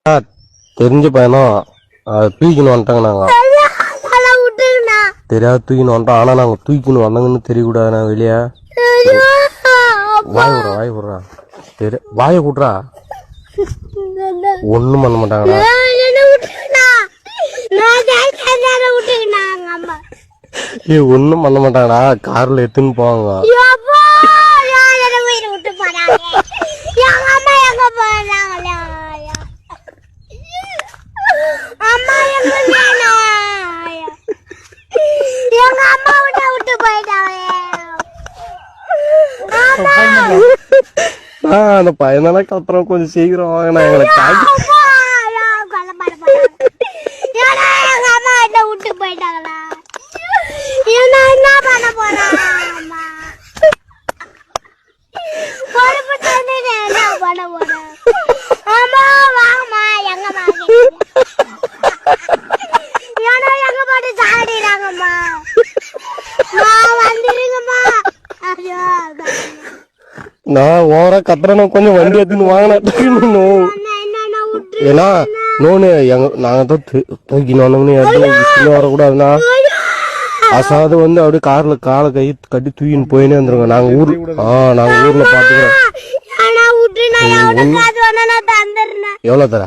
தெரிஞ்ச பையனும் தூக்கின்னு வந்துட்டாங்க. நாங்க தெரியாது தூக்கின்னு வந்துட்டோம். ஆனா நாங்க தூக்கின்னு வந்தாங்கன்னு தெரியக்கூடாதுண்ணா. வெளியே வாய விடுறா சரி வாய கூட்டுறா. ஒண்ணும் பண்ண மாட்டாங்கண்ணா. ஒண்ணும் பண்ண மாட்டாங்கடா. கார்ல எடுத்துன்னு போவாங்க. அந்த பையனால கத்துறோம். கொஞ்சம் சீக்கிரம் வாங்கினா எங்களை காட்டி விட்டு போயிட்டாங்களா? என்ன பண்ண போறா? என்ன பண்ண போறா? ஆமா வாங்கம்மா எங்கம்மா எங்க பாட்டு சாடிறாங்கம்மா. வந்துருங்கம்மா. நான் ஓவரா கத்துறேன். கொஞ்சம் வண்டி எடுத்துன்னு வாங்கினா ஏன்னா நோனு நாங்க தான் தூக்கின்னு வந்தோம்னு வரக்கூடாதுன்னா அசாது வந்து அப்படியே கார்ல காலை கை கட்டி தூக்கின்னு போயினே வந்துருங்க. நாங்க ஊர்ல பாத்துக்கிறோம். எவ்வளவு தர